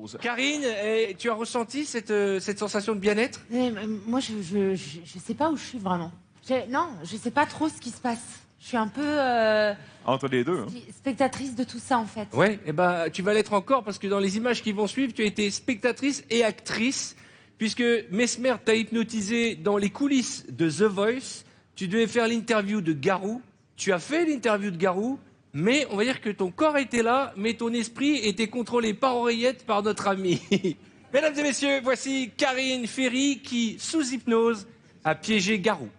l'hypnose. Karine, tu as ressenti cette sensation de bien-être? Moi, je sais pas où je suis vraiment. Non, je sais pas trop ce qui se passe. Je suis un peu Entre les deux. Hein. spectatrice de tout ça, en fait. Ouais, et ben tu vas l'être encore parce que dans les images qui vont suivre, tu as été spectatrice et actrice puisque Mesmer t'a hypnotisé dans les coulisses de The Voice. Tu devais faire l'interview de Garou. Tu as fait l'interview de Garou, mais on va dire que ton corps était là, mais ton esprit était contrôlé par oreillette par notre ami. Mesdames et messieurs, voici Karine Ferry qui, sous hypnose, a piégé Garou.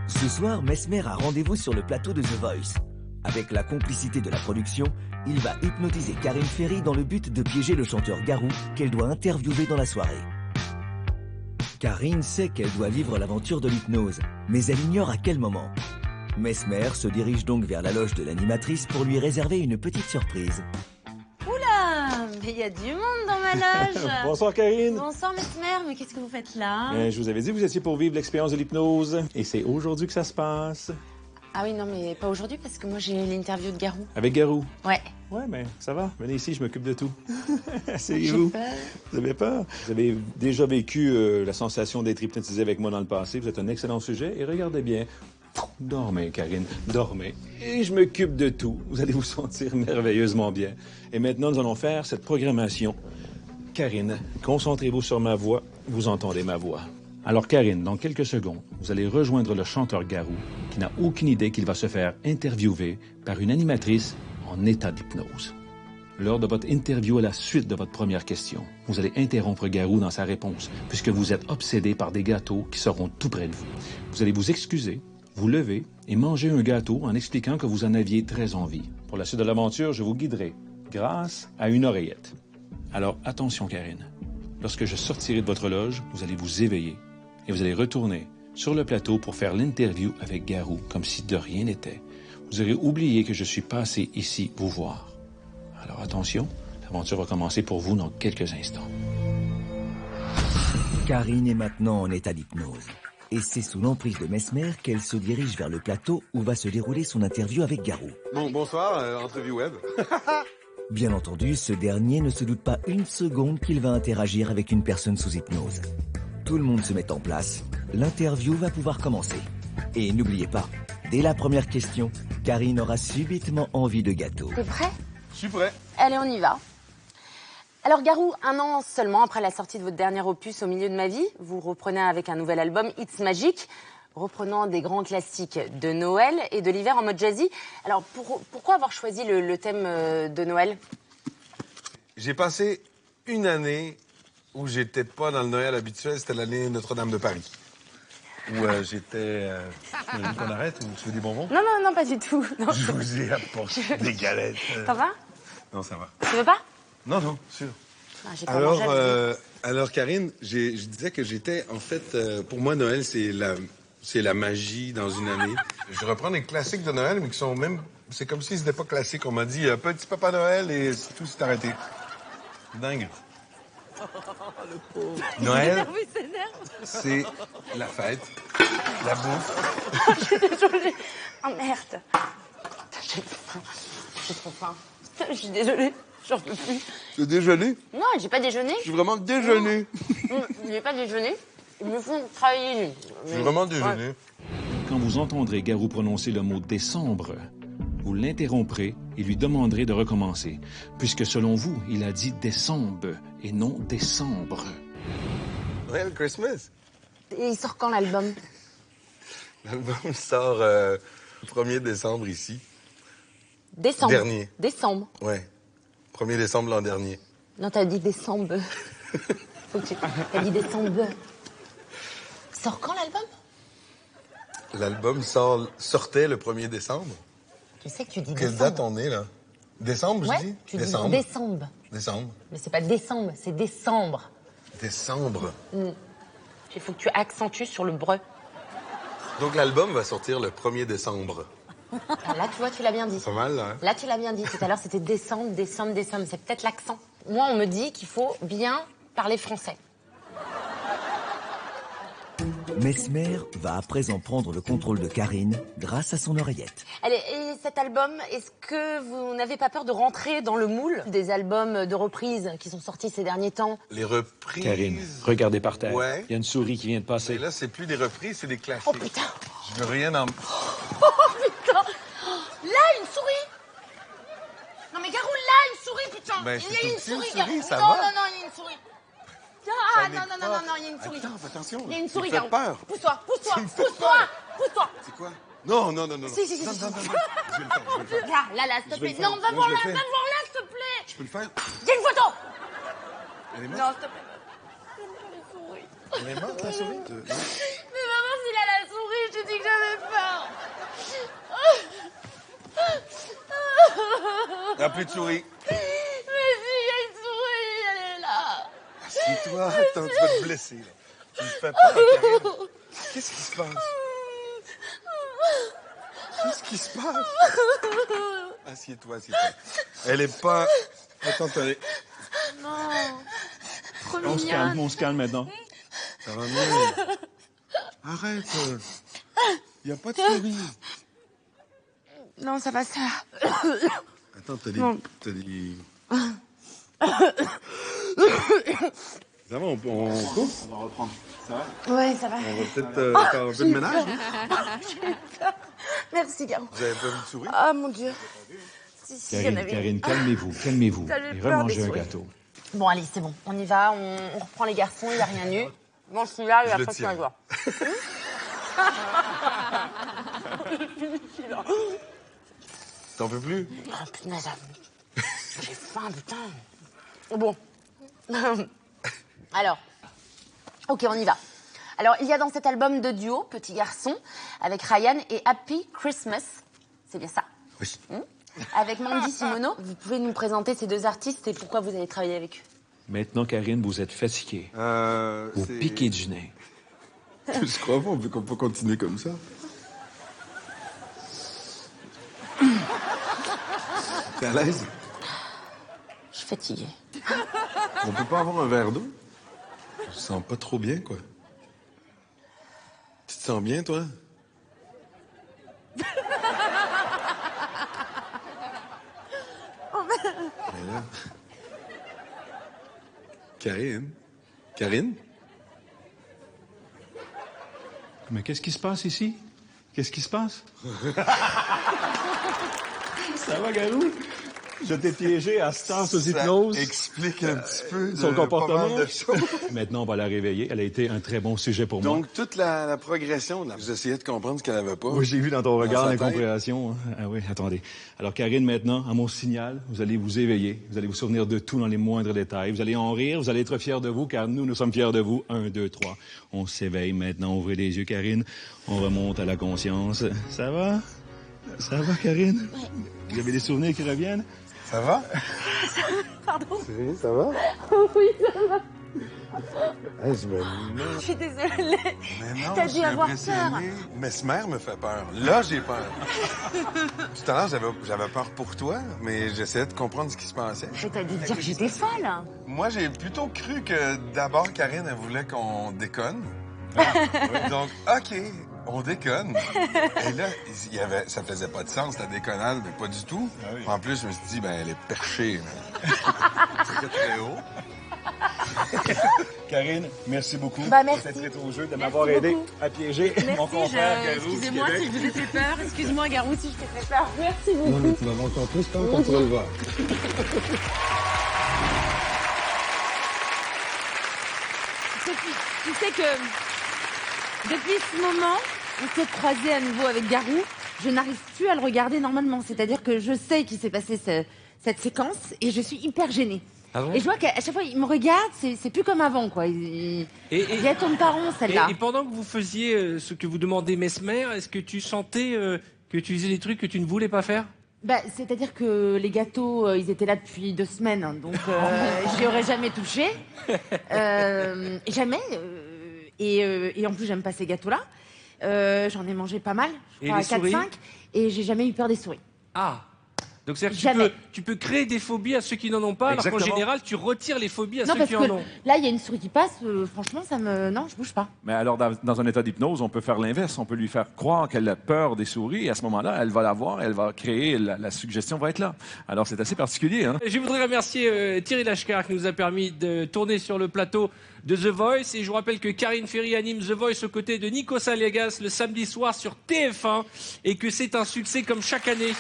Ce soir, Mesmer a rendez-vous sur le plateau de The Voice. Avec la complicité de la production, il va hypnotiser Karine Ferry dans le but de piéger le chanteur Garou qu'elle doit interviewer dans la soirée. Karine sait qu'elle doit vivre l'aventure de l'hypnose, mais elle ignore à quel moment. Mesmer se dirige donc vers la loge de l'animatrice pour lui réserver une petite surprise. Oula, mais il y a du monde dans ma loge. Bonsoir Karine. Bonsoir Mesmer, mais qu'est-ce que vous faites là? Je vous avais dit que vous étiez pour vivre l'expérience de l'hypnose. Et c'est aujourd'hui que ça se passe. Ah oui, non, mais pas aujourd'hui, parce que moi j'ai l'interview de Garou. Avec Garou. Ouais. Ouais, mais ça va. Venez ici, je m'occupe de tout. Asseyez-vous. Vous avez peur? Vous avez déjà vécu la sensation d'être hypnotisé avec moi dans le passé. Vous êtes un excellent sujet. Et regardez bien. Dormez, Karine, dormez. Et je m'occupe de tout. Vous allez vous sentir merveilleusement bien. Et maintenant, nous allons faire cette programmation. Karine, concentrez-vous sur ma voix. Vous entendez ma voix. Alors, Karine, dans quelques secondes, vous allez rejoindre le chanteur Garou, qui n'a aucune idée qu'il va se faire interviewer par une animatrice en état d'hypnose. Lors de votre interview à la suite de votre première question, vous allez interrompre Garou dans sa réponse, puisque vous êtes obsédé par des gâteaux qui seront tout près de vous. Vous allez vous excuser, vous lever et manger un gâteau en expliquant que vous en aviez très envie. Pour la suite de l'aventure, je vous guiderai grâce à une oreillette. Alors, attention, Karine. Lorsque je sortirai de votre loge, vous allez vous éveiller et vous allez retourner sur le plateau pour faire l'interview avec Garou, comme si de rien n'était. Vous aurez oublié que je suis passé ici vous voir. Alors attention, l'aventure va commencer pour vous dans quelques instants. Karine est maintenant en état d'hypnose. Et c'est sous l'emprise de Mesmer qu'elle se dirige vers le plateau où va se dérouler son interview avec Garou. Bon, bonsoir, interview web. Bien entendu, ce dernier ne se doute pas une seconde qu'il va interagir avec une personne sous hypnose. Tout le monde se met en place. L'interview va pouvoir commencer. Et n'oubliez pas, dès la première question, Karine aura subitement envie de gâteau. T'es prêt? Je suis prêt. Allez, on y va. Alors Garou, 1 an seulement après la sortie de votre dernier opus Au milieu de ma vie, vous reprenez avec un nouvel album It's Magic, reprenant des grands classiques de Noël et de l'hiver en mode jazzy. Alors pourquoi avoir choisi le thème de Noël? J'ai passé une année où j'étais pas dans le Noël habituel, c'était l'année Notre-Dame de Paris. Où j'étais... Tu veux qu'on arrête ou tu veux des bonbons? Non, pas du tout. Non. Je vous ai apporté des galettes. Ça va? Non, ça va. Tu veux pas? Non, sûr. Ah, j'ai pas mangé avec Alors Karine, je disais que j'étais, en fait, pour moi, Noël, c'est la magie dans une année. Je reprends des classiques de Noël, mais qui sont même... C'est comme si c'était pas classique. On m'a dit « Petit Papa Noël » et tout s'est arrêté. Dingue. Le pauvre. Noël, c'est la fête, la bouffe. Je suis désolée. Oh merde. J'ai faim. J'ai trop faim. Je suis désolée. J'en peux plus. Tu as déjeuné? Non, j'ai pas déjeuné. Je suis vraiment déjeuné. J'ai pas déjeuné. Ils me font travailler. Je suis vraiment déjeuné. Ouais. Quand vous entendrez Garou prononcer le mot « décembre », vous l'interromprez et lui demanderez de recommencer, puisque selon vous, il a dit « décembre » et non « décembre ». Noël, Christmas. Et il sort quand l'album? L'album sort le 1er décembre ici. Décembre. Dernier. Décembre. Ouais. 1er décembre l'an dernier. Non, t'as dit décembre. T'as dit décembre. Il sort quand l'album? L'album sortait le 1er décembre. Tu sais que tu dis Quelle décembre. date on est, là? Décembre, Ouais, je dis? tu Décembre. dis décembre. Décembre. Mais c'est pas décembre, c'est décembre. Décembre. Il faut que tu accentues sur le breu. Donc l'album va sortir le 1er décembre. Ah, là, tu vois, tu l'as bien dit. Pas mal, là, hein? Là, tu l'as bien dit. Tout à l'heure, c'était décembre. C'est peut-être l'accent. Moi, on me dit qu'il faut bien parler français. Mesmer va à présent prendre le contrôle de Karine grâce à son oreillette. Allez, et cet album, est-ce que vous n'avez pas peur de rentrer dans le moule des albums de reprises qui sont sortis ces derniers temps? Les reprises... Karine, regardez par terre. Ouais. Il y a une souris qui vient de passer. Mais là, c'est plus des reprises, c'est des classiques. Oh putain! Je veux rien en... Oh putain! Là, une souris! Non mais Garou, là, une souris, putain! Ben, il y c'est a une tout petit, une souris, souris, Garou. ça non, va. non, il y a une souris. Ah, non, il y a une souris. Attends, attention. Il y a une souris, Il me fait Garou. peur. Pousse-toi, pousse-toi, Tu me fais pousse-toi, pousse-toi. C'est quoi? Non, non, non, non. Si, si, si, non, si. non, non, non. Je vais le faire, je vais le faire. Là, s'il te Je vais plaît. le faire. Non, va Moi, voir je là, le va fais. voir là, s'il te plaît. Je peux le faire? Il y a une photo. Elle est Non, morte? s'il te plaît. J'aime pas les souris. Elle est morte, la souris? Mais maman, s'il a la souris, je te dis que j'avais peur. Il n'y a plus de souris. Mais si, il y a une souris, elle est là. Assieds-toi, attends, tu vas te blesser, là. Tu me fais peur, Karine. Qu'est-ce qui se passe? Qu'est-ce qui se passe? Assieds-toi, assieds-toi. Elle est pas... Attends, attendez. Non. Trop On se calme maintenant. Ça va mieux. Arrête. Il n'y a pas de souris. Non, ça va, ça. Attends, t'as Non. des... Ça va, on coupe? On va reprendre. Ça va? Ouais, ça va. On va peut-être faire un peu de ménage. Merci, Garou. Vous avez pas vu de souris? Ah, mon Dieu. Si, il y en avait une. Karine, calmez-vous, calmez-vous. J'avais Et peur remangez des un souris. gâteau. Bon, allez, c'est bon. On y va, on reprend les garçons, il n'y a rien eu. Bon, celui-là, il Je va le pas tiens. se voir. T'en peux plus? Oh, putain, j'ai faim, putain. Bon. Alors, ok, on y va. Alors, il y a dans cet album deux duos, Petit Garçon, avec Ryan et Happy Christmas. C'est bien ça? Oui. Avec Mandy Simono. Vous pouvez nous présenter ces deux artistes et pourquoi vous avez travaillé avec eux? Maintenant, Karine, vous êtes fatiguée. Vous c'est... piquez du nez. Je crois pas, on peut continuer comme ça. T'es à l'aise? Je suis fatiguée. On peut pas avoir un verre d'eau? Je me sens pas trop bien, quoi. Tu te sens bien, toi? Mais là... Karine? Karine? Mais qu'est-ce qui se passe ici? Qu'est-ce qui se passe? Ça va, Garou? Je t'ai piégé à Star sous hypnose. Ça explique un petit peu Son de comportement. pas mal de choses. Maintenant, on va la réveiller. Elle a été un très bon sujet pour moi. Donc, toute la progression, là, vous essayez de comprendre ce qu'elle avait pas. Oui, j'ai vu dans ton regard sa tête. l'incompréhension. hein. Ah oui, attendez. Alors, Karine, maintenant, à mon signal, vous allez vous éveiller. Vous allez vous souvenir de tout dans les moindres détails. Vous allez en rire. Vous allez être fiers de vous, car nous sommes fiers de vous. 1, 2, 3. On s'éveille maintenant. Ouvrez les yeux, Karine. On remonte à la conscience. Ça va? Ça va, Karine? Oui. Vous avez des souvenirs qui reviennent? Ça va? Pardon? Sérieux, ça va? Oui, ça va. Je me... Je suis désolée. Mais non, T'as je dû suis avoir impressionné. Mais ce mère me fait peur. Là, j'ai peur. Tout à l'heure, j'avais peur pour toi, mais j'essayais de comprendre ce qui se passait. Mais t'as dû dire que j'étais folle. Moi, j'ai plutôt cru que d'abord, Karine, elle voulait qu'on déconne. Donc, OK, on déconne. Et là, ça faisait pas de sens, la déconnade, mais pas du tout. En plus, je me suis dit, ben, elle est perchée. C'était très haut. Karine, merci beaucoup. Bah, merci. Vous êtes au jeu de Merci m'avoir aidé beaucoup. à piéger mon confrère Garou. Excusez-moi si je vous ai fait peur. Excuse-moi, Garou, si je t'ai fait peur. Merci beaucoup. Non, mais tu vas encore plus peur quand tu vas le voir. Tu sais que depuis ce moment, on s'est croisés à nouveau avec Garou. Je n'arrive plus à le regarder normalement. C'est-à-dire que je sais qu'il s'est passé cette séquence et je suis hyper gênée. Ah bon? Et je vois qu'à chaque fois, il me regarde, c'est plus comme avant, quoi. Il y a ton parent, celle-là. Et pendant que vous faisiez ce que vous demandez Mesmer, est-ce que tu sentais que tu faisais des trucs que tu ne voulais pas faire? Bah, c'est-à-dire que les gâteaux, ils étaient là depuis 2 semaines, hein, donc j'y aurais jamais touché. Jamais. Et en plus, j'aime pas ces gâteaux-là. J'en ai mangé pas mal, je Et crois les souris 4-5, et j'ai jamais eu peur des souris. Ah, Donc c'est-à-dire que Jamais. tu peux créer des phobies à ceux qui n'en ont pas, alors qu'en Exactement. général, tu retires les phobies à Non, ceux parce qui que en ont. là, il y a une souris qui passe, franchement, non, je bouge pas. Mais alors, dans un état d'hypnose, on peut faire l'inverse. On peut lui faire croire qu'elle a peur des souris et à ce moment-là, elle va la voir, elle va créer, la suggestion va être là. Alors, c'est assez particulier, hein? Je voudrais remercier Thierry Lachkar qui nous a permis de tourner sur le plateau de The Voice. Et je vous rappelle que Karine Ferry anime The Voice aux côtés de Nico Saliagas le samedi soir sur TF1 et que c'est un succès comme chaque année.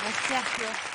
Merci Arthur.